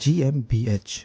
GmbH।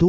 2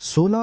16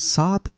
7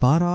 12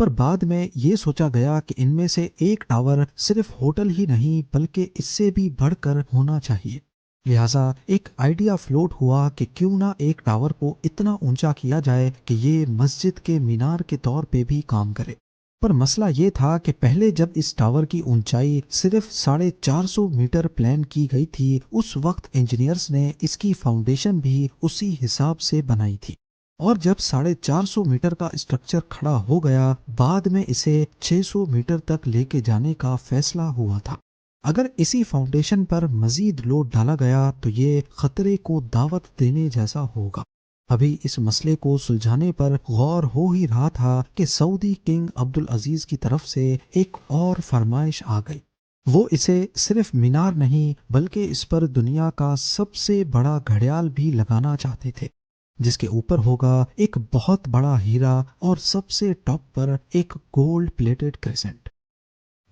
پر بعد میں یہ سوچا گیا کہ ان میں سے ایک ٹاور صرف ہوٹل ہی نہیں بلکہ اس سے بھی بڑھ کر ہونا چاہیے۔ لہٰذا ایک آئیڈیا فلوٹ ہوا کہ کیوں نہ ایک ٹاور کو اتنا اونچا کیا جائے کہ یہ مسجد کے مینار کے طور پہ بھی کام کرے۔ پر مسئلہ یہ تھا کہ پہلے جب اس ٹاور کی اونچائی صرف 450 میٹر پلان کی گئی تھی، اس وقت انجینئرز نے اس کی فاؤنڈیشن بھی اسی حساب سے بنائی تھی، اور جب 450 میٹر کا اسٹرکچر کھڑا ہو گیا، بعد میں اسے 600 میٹر تک لے کے جانے کا فیصلہ ہوا تھا۔ اگر اسی فاؤنڈیشن پر مزید لوڈ ڈالا گیا تو یہ خطرے کو دعوت دینے جیسا ہوگا۔ ابھی اس مسئلے کو سلجھانے پر غور ہو ہی رہا تھا کہ سعودی کنگ عبدالعزیز کی طرف سے ایک اور فرمائش آ گئی۔ وہ اسے صرف مینار نہیں بلکہ اس پر دنیا کا سب سے بڑا گھڑیال بھی لگانا چاہتے تھے، جس کے اوپر ہوگا ایک بہت بڑا ہیرا اور سب سے ٹاپ پر ایک گولڈ پلیٹڈ کریسنٹ۔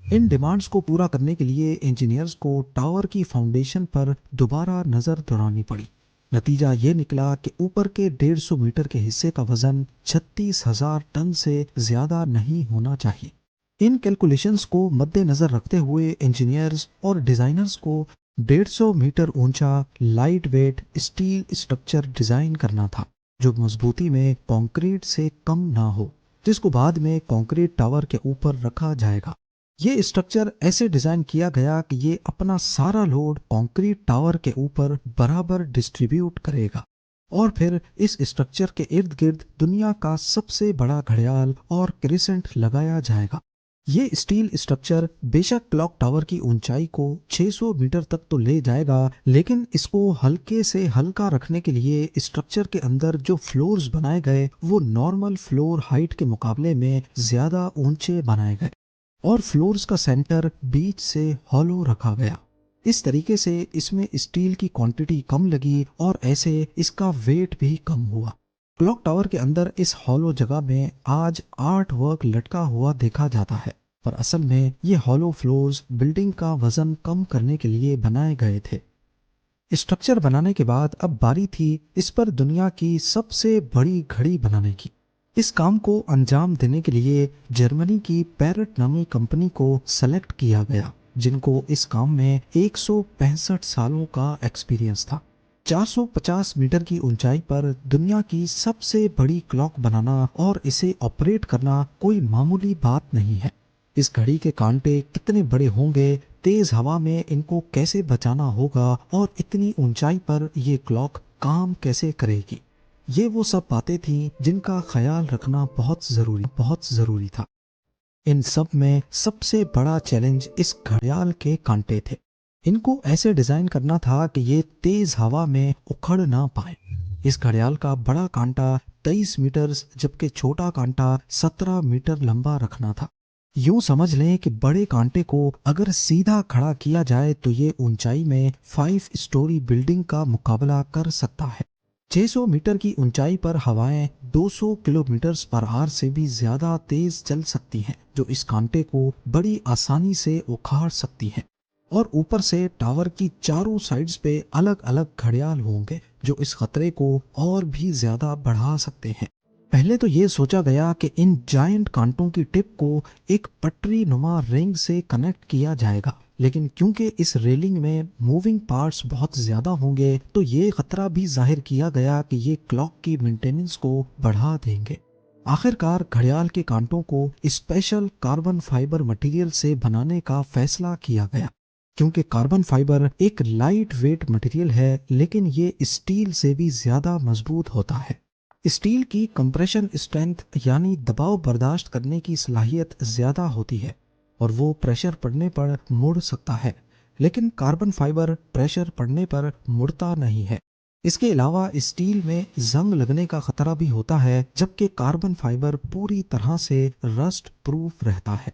ان ڈیمانڈز کو پورا کرنے کے لیے انجینئرز کو ٹاور کی فاؤنڈیشن پر دوبارہ نظر دوڑانی پڑی۔ نتیجہ یہ نکلا کہ اوپر کے 150 میٹر کے حصے کا وزن 36,000 ٹن سے زیادہ نہیں ہونا چاہیے۔ ان کیلکولیشنز کو مد نظر رکھتے ہوئے انجینئرز اور ڈیزائنرز کو 150 میٹر اونچا light weight steel structure design کرنا تھا، جو مضبوطی میں کانکریٹ سے کم نہ ہو، جس کو بعد میں کانکریٹ ٹاور کے اوپر رکھا جائے گا۔ یہ اسٹرکچر ایسے ڈیزائن کیا گیا کہ یہ اپنا سارا لوڈ کانکریٹ ٹاور کے اوپر برابر ڈسٹریبیوٹ کرے گا، اور پھر اس اسٹرکچر کے ارد گرد دنیا کا سب سے بڑا گھڑیال اور کریسنٹ لگایا جائے گا۔ یہ اسٹیل اسٹرکچر بے شک کلاک ٹاور کی اونچائی کو 600 میٹر تک تو لے جائے گا، لیکن اس کو ہلکے سے ہلکا رکھنے کے لیے اسٹرکچر کے اندر جو فلورز بنائے گئے وہ نارمل فلور ہائٹ کے مقابلے میں زیادہ اونچے بنائے گئے، اور فلورز کا سینٹر بیچ سے ہالو رکھا گیا۔ اس طریقے سے اس میں اسٹیل کی کوانٹٹی کم لگی اور ایسے اس کا ویٹ بھی کم ہوا۔ کلاک ٹاور کے اندر اس ہالو جگہ میں آج آرٹ ورک لٹکا ہوا دیکھا جاتا ہے، پر اصل میں یہ ہالو فلورز بلڈنگ کا وزن کم کرنے کے لیے بنائے گئے تھے۔ اسٹرکچر بنانے کے بعد اب باری تھی اس پر دنیا کی سب سے بڑی گھڑی بنانے کی۔ اس کام کو انجام دینے کے لیے جرمنی کی پیرٹ نامی کمپنی کو سلیکٹ کیا گیا، جن کو اس کام میں 165 سالوں کا ایکسپیرینس تھا۔ 450 میٹر کی اونچائی پر دنیا کی سب سے بڑی کلاک بنانا اور اسے آپریٹ کرنا کوئی معمولی بات نہیں ہے۔ اس گھڑی کے کانٹے کتنے بڑے ہوں گے، تیز ہوا میں ان کو کیسے بچانا ہوگا، اور اتنی اونچائی پر یہ کلاک کام کیسے کرے گی، یہ وہ سب باتیں تھیں جن کا خیال رکھنا بہت ضروری تھا۔ ان سب میں سب سے بڑا چیلنج اس گھڑیال کے کانٹے تھے۔ ان کو ایسے ڈیزائن کرنا تھا کہ یہ تیز ہوا میں اکھڑ نہ پائے۔ اس گھڑیال کا بڑا کانٹا 23 میٹر جبکہ چھوٹا کانٹا 17 میٹر لمبا رکھنا تھا۔ یوں سمجھ لیں کہ بڑے کانٹے کو اگر سیدھا کھڑا کیا جائے تو یہ اونچائی میں 5 اسٹوری بلڈنگ کا مقابلہ کر سکتا ہے۔ 600 میٹر کی اونچائی پر ہوائیں 200 کلومیٹر پر آور سے بھی زیادہ تیز چل سکتی ہیں، جو اس کانٹے کو بڑی آسانی سے اکھاڑ سکتی ہیں۔ اور اوپر سے ٹاور کی چاروں سائڈز پہ الگ الگ گھڑیال ہوں گے جو اس خطرے کو اور بھی زیادہ بڑھا سکتے ہیں۔ پہلے تو یہ سوچا گیا کہ ان جائنٹ کانٹوں کی ٹپ کو ایک پٹری نما رنگ سے کنیکٹ کیا جائے گا، لیکن کیونکہ اس ریلنگ میں موونگ پارٹس بہت زیادہ ہوں گے تو یہ خطرہ بھی ظاہر کیا گیا کہ یہ کلاک کی مینٹیننس کو بڑھا دیں گے۔ آخر کار گھڑیال کے کانٹوں کو اسپیشل کاربن فائبر مٹیریل سے بنانے کا فیصلہ کیا گیا، کیونکہ کاربن فائبر ایک لائٹ ویٹ مٹیریل ہے لیکن یہ اسٹیل سے بھی زیادہ مضبوط ہوتا ہے۔ اسٹیل کی کمپریشن اسٹرینتھ یعنی دباؤ برداشت کرنے کی صلاحیت زیادہ ہوتی ہے اور وہ پریشر پڑنے پر مڑ سکتا ہے، لیکن کاربن فائبر پریشر پڑنے پر مڑتا نہیں ہے۔ اس کے علاوہ اسٹیل میں زنگ لگنے کا خطرہ بھی ہوتا ہے، جبکہ کاربن فائبر پوری طرح سے رسٹ پروف رہتا ہے۔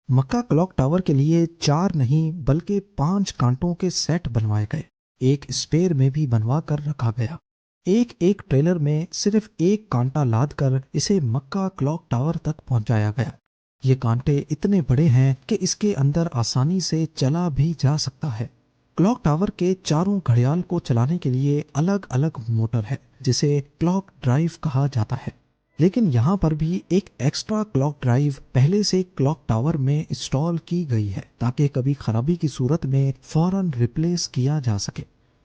مکہ کلاک ٹاور کے لیے 4 نہیں بلکہ 5 کانٹوں کے سیٹ بنوائے گئے، ایک اسپیئر میں بھی بنوا کر رکھا گیا۔ ایک ٹریلر میں صرف ایک کانٹا لاد کر اسے مکہ کلاک ٹاور تک پہنچایا گیا۔ یہ کانٹے اتنے بڑے ہیں کہ اس کے اندر آسانی سے چلا بھی جا سکتا ہے۔ کلاک ٹاور کے چاروں گھڑیال کو چلانے کے لیے الگ الگ موٹر ہے جسے کلاک ڈرائیو کہا جاتا ہے۔ لیکن یہاں پر بھی ایک ایکسٹرا کلاک ڈرائیو پہلے سے کلاک ٹاور میں انسٹال کی گئی ہے تاکہ کبھی خرابی کی صورت میں فوراً ریپلیس کیا جا سکے۔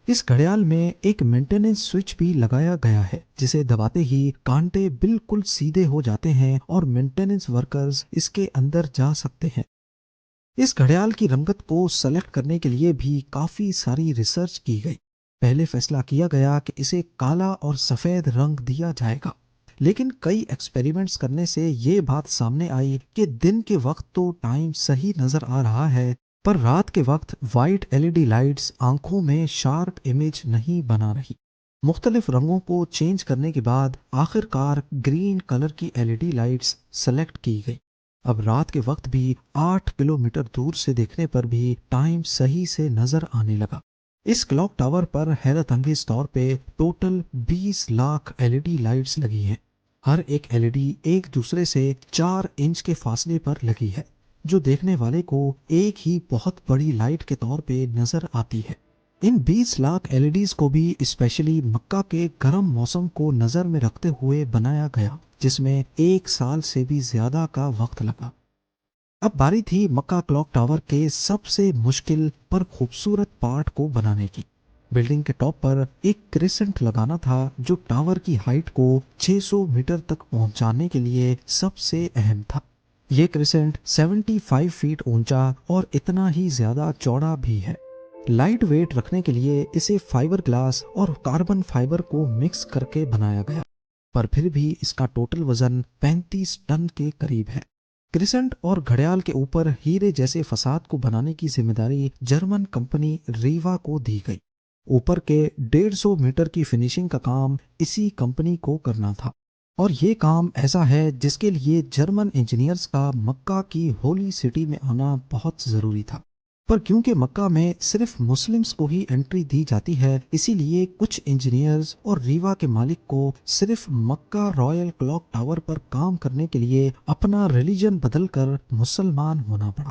اس گھڑیال میں ایک مینٹیننس سوئچ بھی لگایا گیا ہے جسے دباتے ہی کانٹے بالکل سیدھے ہو جاتے ہیں اور مینٹیننس ورکرز اس کے اندر جا سکتے ہیں۔ اس گھڑیال کی رنگت کو سلیکٹ کرنے کے لیے بھی کافی ساری ریسرچ کی گئی۔ پہلے فیصلہ کیا گیا کہ اسے کالا اور سفید رنگ دیا جائے گا، لیکن کئی ایکسپیریمنٹس کرنے سے یہ بات سامنے آئی کہ دن کے وقت تو ٹائم صحیح نظر آ رہا ہے، پر رات کے وقت وائٹ LED لائٹس آنکھوں میں شارپ امیج نہیں بنا رہی۔ مختلف رنگوں کو چینج کرنے کے بعد آخر کار گرین کلر کی LED لائٹس سلیکٹ کی گئی۔ اب رات کے وقت بھی 8 کلومیٹر دور سے دیکھنے پر بھی ٹائم صحیح سے نظر آنے لگا۔ اس کلاک ٹاور پر حیرت انگیز طور پہ ٹوٹل 20 لاکھ LED لائٹس لگی ہیں۔ ہر ایک LED ایک دوسرے سے 4 انچ کے فاصلے پر لگی ہے، جو دیکھنے والے کو ایک ہی بہت بڑی لائٹ کے طور پہ نظر آتی ہے۔ ان 20 لاکھ LEDs کو بھی اسپیشلی مکہ کے گرم موسم کو نظر میں رکھتے ہوئے بنایا گیا، جس میں 1 سال سے بھی زیادہ کا وقت لگا۔ اب باری تھی مکہ کلاک ٹاور کے سب سے مشکل پر خوبصورت پارٹ کو بنانے کی۔ بلڈنگ کے ٹاپ پر ایک کریسنٹ لگانا تھا جو ٹاور کی ہائٹ کو 600 میٹر تک پہنچانے کے لیے سب سے اہم تھا۔ یہ کریسنٹ 75 فیٹ اونچا اور اتنا ہی زیادہ چوڑا بھی ہے۔ لائٹ ویٹ رکھنے کے لیے اسے فائبر گلاس اور کاربن فائبر کو مکس کر کے بنایا گیا، پر پھر بھی اس کا ٹوٹل وزن 35 ٹن کے قریب ہے۔ کریسنٹ اور گھڑیال کے اوپر ہیرے جیسے فساد کو بنانے کی ذمہ داری جرمن کمپنی ریوا کو دی گئی۔ اوپر کے 150 میٹر کی فنیشنگ کا کام اسی کمپنی کو کرنا تھا، اور یہ کام ایسا ہے جس کے لیے جرمن انجینئرز کا مکہ کی ہولی سٹی میں آنا بہت ضروری تھا۔ پر کیونکہ مکہ میں صرف مسلمز کو ہی انٹری دی جاتی ہے، اسی لیے کچھ انجینئرز اور ریوا کے مالک کو صرف مکہ رائل کلاک ٹاور پر کام کرنے کے لیے اپنا ریلیجن بدل کر مسلمان ہونا پڑا۔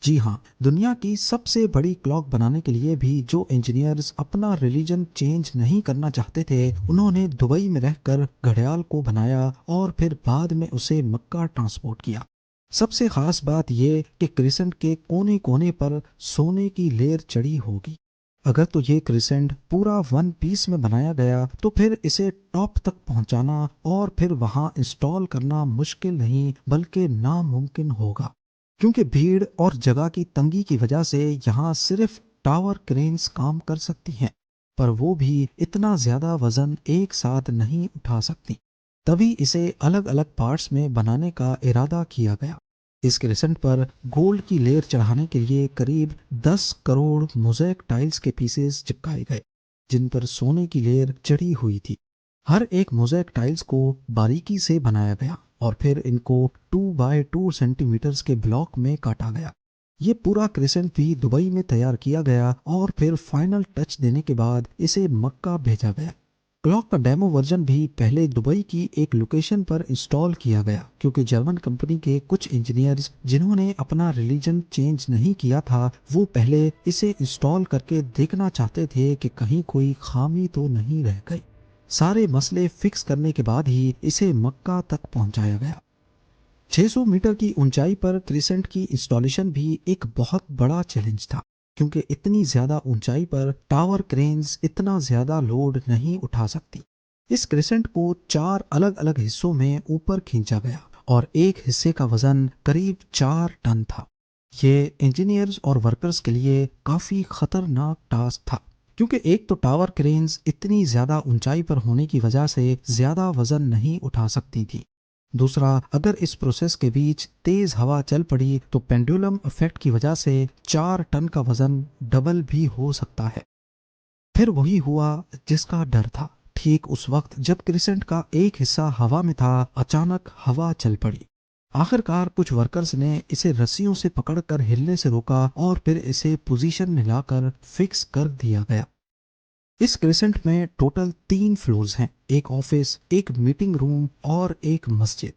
جی ہاں، دنیا کی سب سے بڑی کلاک بنانے کے لیے بھی جو انجینئرز اپنا ریلیجن چینج نہیں کرنا چاہتے تھے، انہوں نے دبئی میں رہ کر گھڑیال کو بنایا اور پھر بعد میں اسے مکہ ٹرانسپورٹ کیا۔ سب سے خاص بات یہ کہ کریسنٹ کے کونے کونے پر سونے کی لیر چڑھی ہوگی۔ اگر تو یہ کریسنٹ پورا 1 پیس میں بنایا گیا تو پھر اسے ٹاپ تک پہنچانا اور پھر وہاں انسٹال کرنا مشکل نہیں بلکہ ناممکن ہوگا، کیونکہ بھیڑ اور جگہ کی تنگی کی وجہ سے یہاں صرف ٹاور کرینز کام کر سکتی ہیں، پر وہ بھی اتنا زیادہ وزن ایک ساتھ نہیں اٹھا سکتی۔ تبھی اسے الگ الگ پارٹس میں بنانے کا ارادہ کیا گیا۔ اس کریسنٹ پر گولڈ کی لیئر چڑھانے کے لیے قریب 10 کروڑ موزیک ٹائلز کے پیسز چپکائے گئے، جن پر سونے کی لیئر چڑھی ہوئی تھی۔ ہر ایک موزیک ٹائلز کو باریکی سے بنایا گیا اور پھر ان کو 2 بائی 2 سینٹی میٹرز کے بلاک میں کاٹا گیا۔ یہ پورا کریسنٹ بھی دبئی میں تیار کیا گیا اور پھر فائنل ٹچ دینے کے بعد اسے مکہ بھیجا گیا۔ کلاک کا ڈیمو ورژن بھی پہلے دبئی کی ایک لوکیشن پر انسٹال کیا گیا، کیونکہ جرمن کمپنی کے کچھ انجینئرز جنہوں نے اپنا ریلیجن چینج نہیں کیا تھا، وہ پہلے اسے انسٹال کر کے دیکھنا چاہتے تھے کہ کہیں کوئی خامی تو نہیں رہ گئی۔ سارے مسئلے فکس کرنے کے بعد ہی اسے مکہ تک پہنچایا گیا۔ 600 میٹر کی اونچائی پر کریسنٹ کی انسٹالیشن بھی ایک بہت بڑا چیلنج تھا، کیونکہ اتنی زیادہ اونچائی پر ٹاور کرینز اتنا زیادہ لوڈ نہیں اٹھا سکتی۔ اس کریسنٹ کو 4 الگ الگ حصوں میں اوپر کھینچا گیا اور ایک حصے کا وزن قریب 4 ٹن تھا۔ یہ انجینئرز اور ورکرز کے لیے کافی خطرناک ٹاسک تھا، کیونکہ ایک تو ٹاور کرینز اتنی زیادہ اونچائی پر ہونے کی وجہ سے زیادہ وزن نہیں اٹھا سکتی تھی۔ دوسرا، اگر اس پروسیس کے بیچ تیز ہوا چل پڑی تو پینڈولم ایفیکٹ کی وجہ سے 4 ٹن کا وزن ڈبل بھی ہو سکتا ہے۔ پھر وہی ہوا جس کا ڈر تھا۔ ٹھیک اس وقت جب کریسنٹ کا ایک حصہ ہوا میں تھا، اچانک ہوا چل پڑی۔ آخر کار کچھ ورکرز نے اسے رسیوں سے پکڑ کر ہلنے سے روکا اور پھر اسے پوزیشن میں لا کر فکس کر دیا گیا۔ اس کریسنٹ میں ٹوٹل 3 فلورز ہیں، ایک آفس، ایک میٹنگ روم اور ایک مسجد،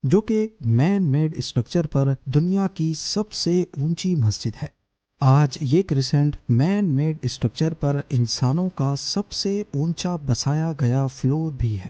جو کہ مین میڈ اسٹرکچر پر دنیا کی سب سے اونچی مسجد ہے۔ آج یہ کریسنٹ مین میڈ اسٹرکچر پر انسانوں کا سب سے اونچا بسایا گیا فلور بھی ہے۔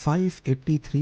583